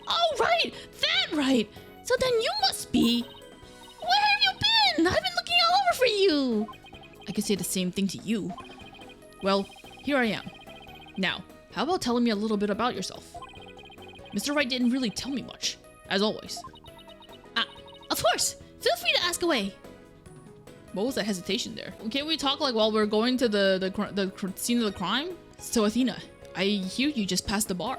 Oh, right! That right! So then you must be... Where have you been? I've been looking all over for you! I could say the same thing to you. Well, here I am. Now, how about telling me a little bit about yourself? Mr. Wright didn't really tell me much, as always. Of course! Feel free to ask away. What was that hesitation there? Can't we talk like while we're going to the scene of the crime? So Athena, I hear you just passed the bar.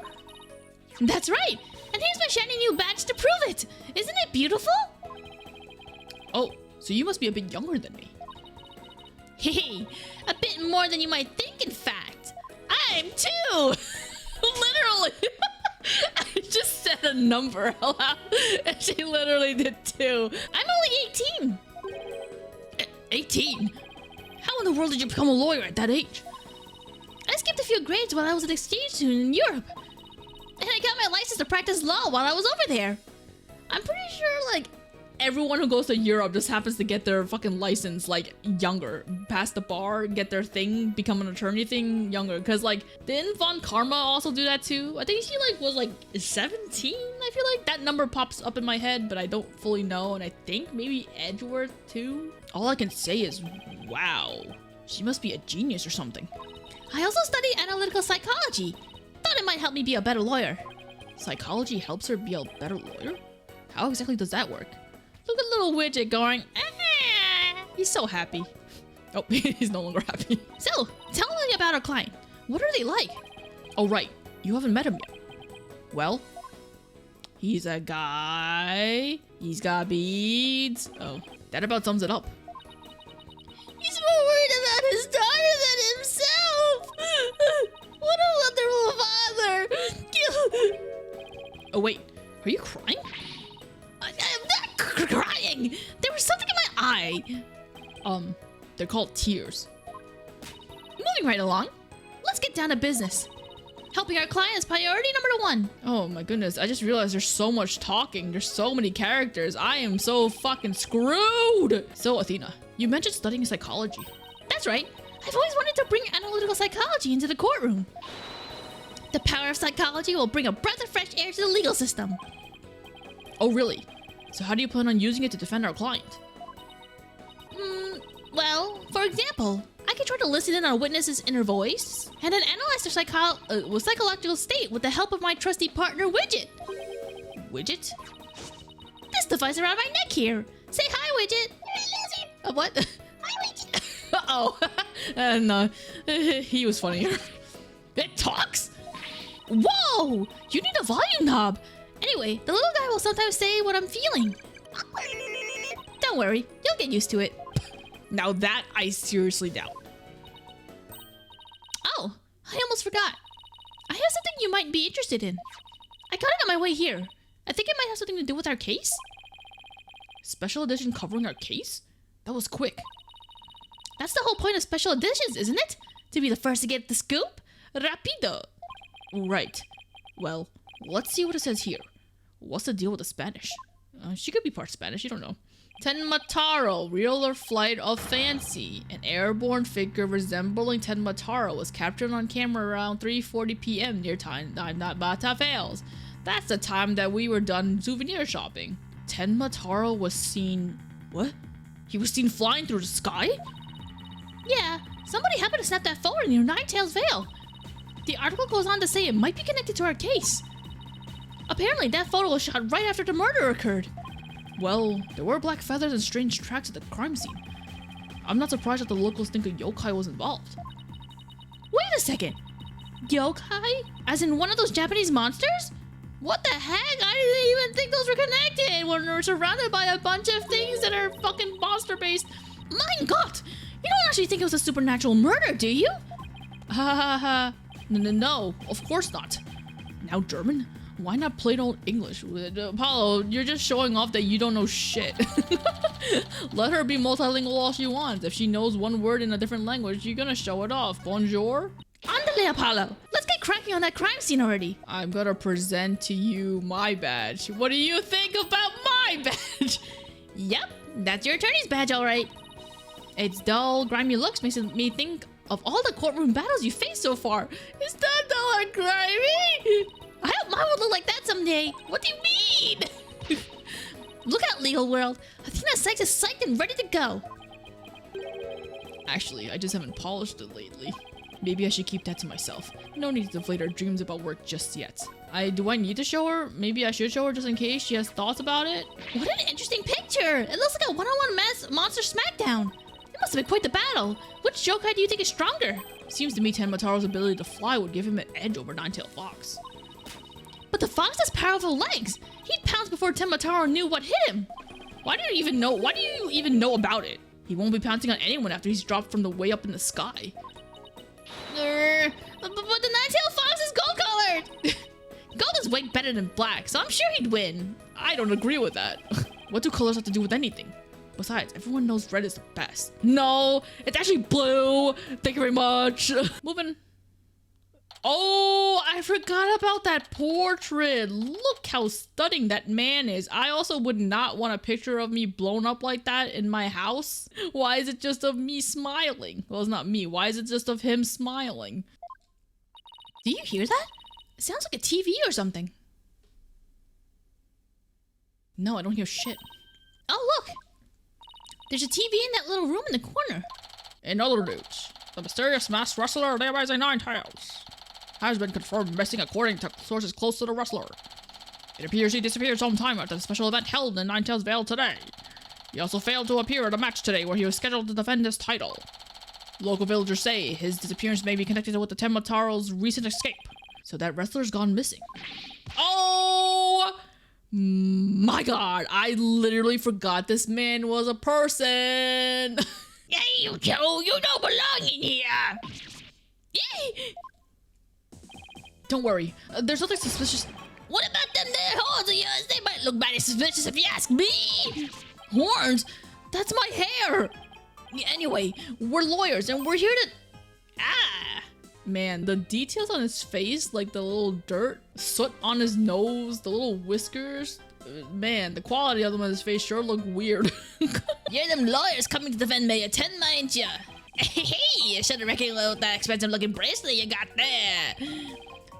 That's right! And here's my shiny new badge to prove it! Isn't it beautiful? Oh, so you must be a bit younger than me. Hey, a bit more than you might think, in fact. I'm 2! Literally! I just said a number out loud, and she literally did 2. I'm only 18! 18? How in the world did you become a lawyer at that age? I skipped a few grades while I was an exchange student in Europe. And I got my license to practice law while I was over there. I'm pretty sure, like, everyone who goes to Europe just happens to get their fucking license, like, younger. Pass the bar, get their thing, become an attorney thing younger. Because, like, didn't Von Karma also do that too? I think she, like, was, like, 17, I feel like. That number pops up in my head, but I don't fully know. And I think maybe Edgeworth too? All I can say is, wow. She must be a genius or something. I also study analytical psychology. Thought it might help me be a better lawyer. Psychology helps her be a better lawyer? How exactly does that work? Look at little Widget going, ah! He's so happy. Oh, he's no longer happy. So, tell me about our client. What are they like? Oh, right. You haven't met him yet. Well, he's a guy. He's got beads. Oh, that about sums it up. He's more worried about his daughter than himself. What a wonderful father. Oh, wait. Are you crying? I'm not crying. There was something in my eye. They're called tears. Moving right along. Let's get down to business. Helping our client is priority number 1. Oh my goodness, I just realized there's so much talking. There's so many characters. I am so fucking screwed. So Athena, you mentioned studying psychology. That's right. I've always wanted to bring analytical psychology into the courtroom. The power of psychology will bring a breath of fresh air to the legal system. Oh really? So how do you plan on using it to defend our client? Well, for example, I could try to listen in on a witness's inner voice, and then analyze their psychological state with the help of my trusty partner, Widget. Widget? This device around my neck here. Say hi, Widget. What? Hi, Widget. Uh-oh. And he was funnier. It talks? Whoa! You need a volume knob. Anyway, the little guy will sometimes say what I'm feeling. Don't worry, you'll get used to it. Now that I seriously doubt. Oh, I almost forgot. I have something you might be interested in. I got it on my way here. I think it might have something to do with our case. Special edition covering our case? That was quick. That's the whole point of special editions, isn't it? To be the first to get the scoop? Rapido. Right. Well, let's see what it says here. What's the deal with the Spanish? She could be part Spanish, you don't know. Tenmataro, real or flight of fancy. An airborne figure resembling Tenmataro was captured on camera around 3:40 p.m. near Nine Tails Vale. That's the time that we were done souvenir shopping. Tenmataro was seen... What? He was seen flying through the sky? Yeah, somebody happened to snap that photo near Nine Tails Vale. The article goes on to say it might be connected to our case. Apparently, that photo was shot right after the murder occurred. Well, there were black feathers and strange tracks at the crime scene. I'm not surprised that the locals think a yokai was involved. Wait a second. Yokai? As in one of those Japanese monsters? What the heck? I didn't even think those were connected when we're surrounded by a bunch of things that are fucking monster-based. My God! You don't actually think it was a supernatural murder, do you? Ha ha ha. No, of course not. Now German? Why not plain old English? Apollo, you're just showing off that you don't know shit. Let her be multilingual all she wants. If she knows one word in a different language, you're gonna show it off. Bonjour? Andale, Apollo. Let's get cracking on that crime scene already. I'm gonna present to you my badge. What do you think about my badge? Yep, that's your attorney's badge, all right. Its dull, grimy looks makes me think of all the courtroom battles you faced so far. Is that dull or grimy? I hope mine will look like that someday. What do you mean? Look out, legal world. Athena Cykes is psyched and ready to go. Actually, I just haven't polished it lately. Maybe I should keep that to myself. No need to deflate our dreams about work just yet. Do I need to show her? Maybe I should show her just in case she has thoughts about it? What an interesting picture. It looks like a one-on-one monster smackdown. It must have been quite the battle. Which yokai do you think is stronger? Seems to me Tenmataro's ability to fly would give him an edge over Nine-Tailed Fox. But the fox has powerful legs. He'd pounce before Tenmataro knew what hit him. Why do you even know about it? He won't be pouncing on anyone after he's dropped from the way up in the sky. But the Nine-Tailed Fox is gold-colored. Gold is way better than black, so I'm sure he'd win. I don't agree with that. What do colors have to do with anything? Besides, everyone knows red is the best. No, it's actually blue. Thank you very much. Moving. Oh, I forgot about that portrait. Look how stunning that man is. I also would not want a picture of me blown up like that in my house. Why is it just of me smiling? Well, it's not me. Why is it just of him smiling? Do you hear that? It sounds like a TV or something. No, I don't hear shit. Oh, look. There's a TV in that little room in the corner. In other news, the mysterious masked wrestler named as Nine Tails has been confirmed missing according to sources close to the wrestler. It appears he disappeared sometime after the special event held in Nine Tails Vale today. He also failed to appear at a match today where he was scheduled to defend his title. Local villagers say his disappearance may be connected with the Tenmataro's recent escape. So that wrestler's gone missing. Oh my God, I literally forgot this man was a person. Hey, you two, you don't belong in here. Don't worry, there's nothing suspicious. What about them there horns of yours? They might look mighty suspicious if you ask me. Horns? That's my hair. Anyway, we're lawyers and we're here to... Man, the details on his face, like the little dirt, soot on his nose, the little whiskers, man, the quality of them on his face sure look weird. You're them lawyers coming to defend Mayor 10, mind ya. Hey, you should have recognized that expensive looking bracelet you got there.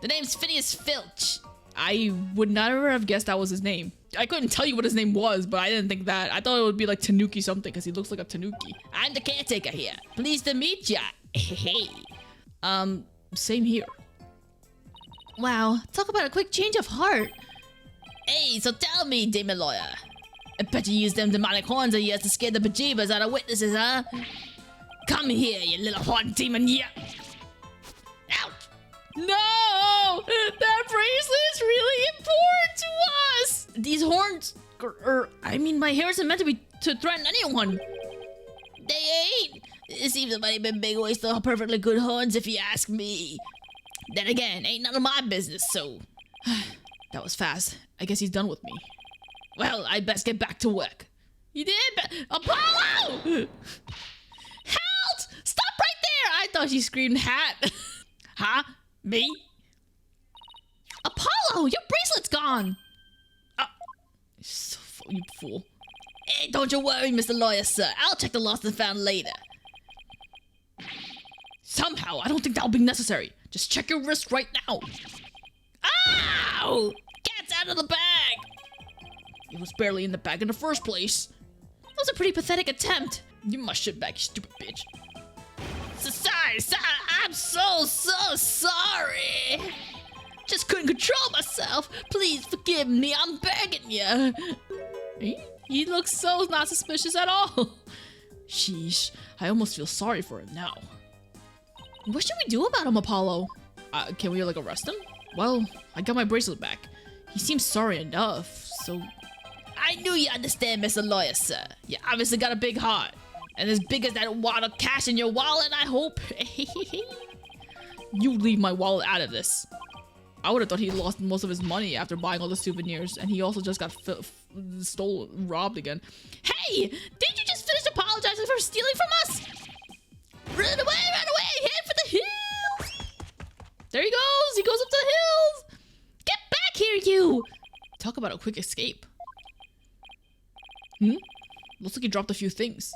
The name's Phineas Filch. I would never have guessed that was his name. I couldn't tell you what his name was, but I didn't think that. I thought it would be like Tanuki something, because he looks like a Tanuki. I'm the caretaker here. Pleased to meet ya. Hey. Same here. Wow, talk about a quick change of heart. Hey, so tell me, Demon Lawyer. I bet you use them demonic horns of yours to scare the bejeebers out of witnesses, huh? Come here, you little horn demon, yeah. Ouch! No! That bracelet is really important to us! These horns, my hair isn't meant to threaten anyone. They ain't. It seems a mighty bit big waste of perfectly good horns if you ask me. Then again, ain't none of my business, so... That was fast. I guess he's done with me. Well, I best get back to work. You did? Apollo! Help! Stop right there! I thought you screamed hat. Huh? Me? Apollo, your bracelet's gone. You fool. Hey, don't you worry, Mr. Lawyer, sir. I'll check the lost and found later. Somehow, I don't think that'll be necessary. Just check your wrist right now. Ow! Cat's out of the bag! It was barely in the bag in the first place. That was a pretty pathetic attempt. Give me my shit back, you stupid bitch. Sorry, I'm so sorry. Just couldn't control myself. Please forgive me, I'm begging you. He looks so not suspicious at all. Sheesh, I almost feel sorry for him now. What should we do about him, Apollo? Can we, arrest him? Well, I got my bracelet back. He seems sorry enough, so... I knew you understand, Mr. Lawyer, sir. You obviously got a big heart. And as big as that wad of cash in your wallet, I hope. You leave my wallet out of this. I would have thought he lost most of his money after buying all the souvenirs, and he also just got robbed again. Hey! Didn't you just finish apologizing for stealing from us? Run away! Head for the hills! There he goes! He goes up to the hills! Get back here, you! Talk about a quick escape. Looks like he dropped a few things.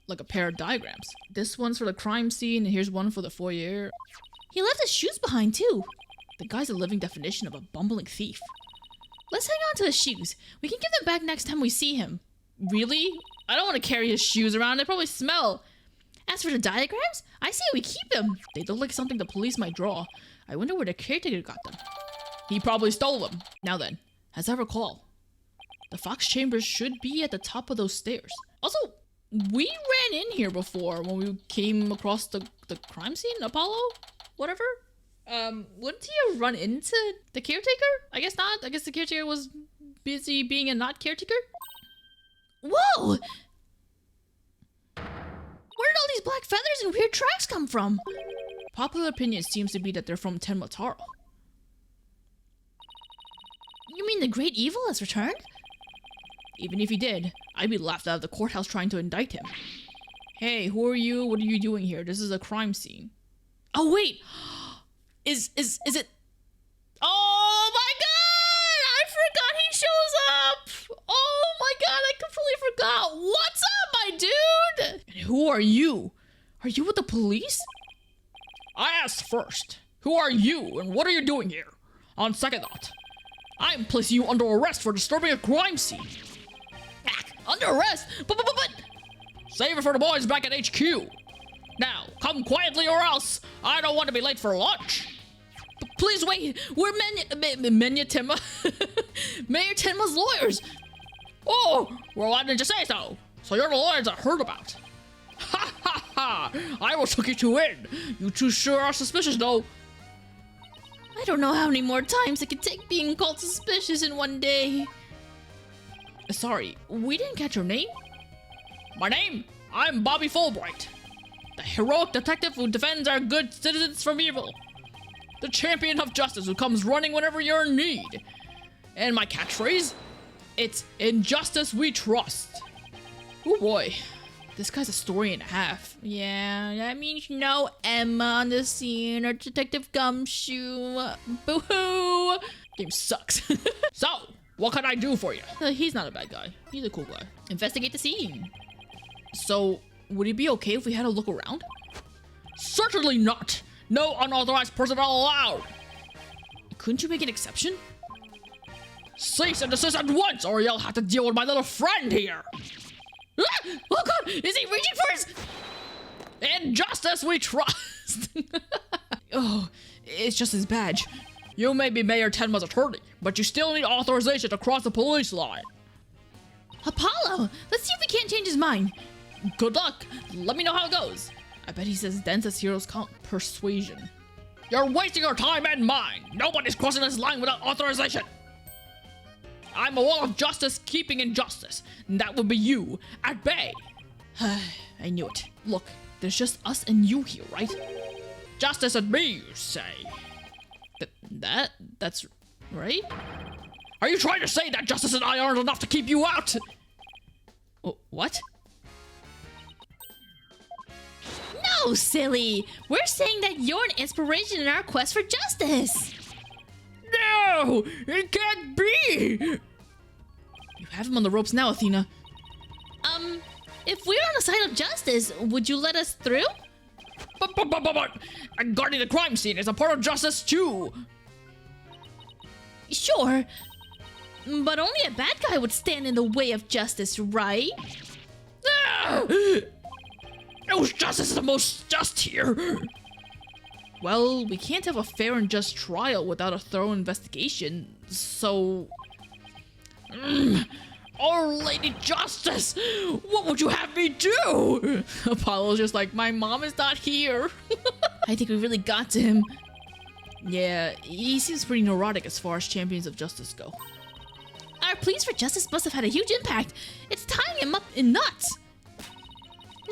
Like a pair of diagrams. This one's for the crime scene, and here's one for the foyer. He left his shoes behind, too. The guy's a living definition of a bumbling thief. Let's hang on to his shoes. We can give them back next time we see him. Really? I don't want to carry his shoes around. They probably smell. As for the diagrams, I say we keep them. They look like something the police might draw. I wonder where the caretaker got them. He probably stole them. Now then, as I recall, the Fox Chambers should be at the top of those stairs. Also, we ran in here before when we came across the crime scene, Apollo? Whatever. Wouldn't he have run into the caretaker? I guess not. I guess the caretaker was busy being a not caretaker. Whoa! Where did all these black feathers and weird tracks come from? Popular opinion seems to be that they're from Tenmataro. You mean the great evil has returned? Even if he did, I'd be laughed out of the courthouse trying to indict him. Hey, who are you? What are you doing here? This is a crime scene. Oh wait! Is it? Oh my god! I forgot he shows up! Oh my god, I completely forgot! What's up, my dude? And who are you? Are you with the police? I asked first. Who are you and what are you doing here? On second thought, I'm placing you under arrest for disturbing a crime scene. Under arrest? But... Save it for the boys back at HQ. Now, come quietly or else. I don't want to be late for lunch. Please wait. We're Mayor Tenma's lawyers. Oh, well, why didn't you say so? So you're the lawyers I heard about. Ha ha ha. I will took you two in. You two sure are suspicious, though. I don't know how many more times it could take being called suspicious in one day. Sorry, we didn't catch your name. My name? I'm Bobby Fulbright. The heroic detective who defends our good citizens from evil. The champion of justice who comes running whenever you're in need. And my catchphrase? It's in justice we trust. Oh boy, this guy's a story and a half. Yeah, that means no Emma on the scene or Detective Gumshoe. Boo-hoo! Game sucks. So, what can I do for you? He's not a bad guy. He's a cool guy. Investigate the scene. So, would it be okay if we had a look around? Certainly not! No unauthorized personnel allowed! Couldn't you make an exception? Cease and desist at once, or you'll have to deal with my little friend here! Ah! Oh god! Is he reaching for his... In justice we trust! Oh, it's just his badge. You may be Mayor Tenma's attorney, but you still need authorization to cross the police line. Apollo! Let's see if we can't change his mind. Good luck. Let me know how it goes. I bet he says dance as heroes count persuasion. You're wasting your time and mine. Nobody's crossing this line without authorization. I'm a wall of justice keeping injustice. And that would be you at bay. I knew it. Look, there's just us and you here, right? Justice and me, you say? That's right? Are you trying to say that justice and I aren't enough to keep you out? What? No, silly. We're saying that you're an inspiration in our quest for justice. No, it can't be. You have him on the ropes now, Athena. If we're on the side of justice, would you let us through? But guarding the crime scene is a part of justice too. Sure. But only a bad guy would stand in the way of justice, right? No justice is the most just here. Well, we can't have a fair and just trial without a thorough investigation, so... Our Lady Justice, what would you have me do? Apollo's just like, my mom is not here. I think we really got to him. Yeah, he seems pretty neurotic as far as champions of justice go. Our pleas for justice must have had a huge impact. It's tying him up in knots.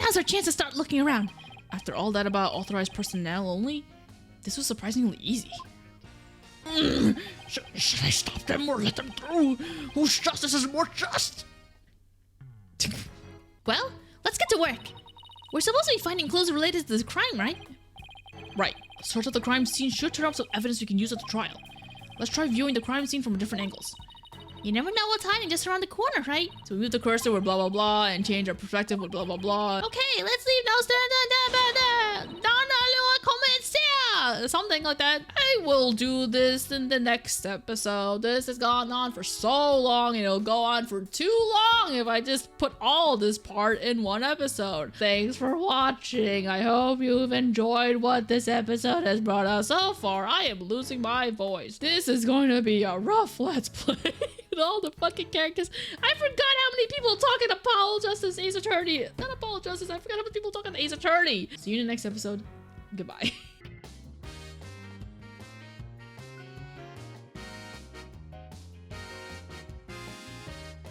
Now's our chance to start looking around. After all that about authorized personnel only, this was surprisingly easy. Should I stop them or let them through? Whose justice is more just? Well, let's get to work. We're supposed to be finding clues related to the crime, right? Right. A search of the crime scene should turn up some evidence we can use at the trial. Let's try viewing the crime scene from different angles. You never know what's hiding just around the corner, right? So we move the cursor with blah blah blah and change our perspective with blah blah blah. Okay, let's leave now. Something like that. I will do this in the next episode. This has gone on for so long and it'll go on for too long if I just put all this part in one episode. Thanks for watching. I hope you've enjoyed what this episode has brought us so far. I am losing my voice. This is going to be a rough let's play. With all the fucking characters. I forgot how many people talk in Apollo Justice Ace Attorney. Not Apollo Justice. I forgot how many people talk in Ace Attorney. See you in the next episode. Goodbye.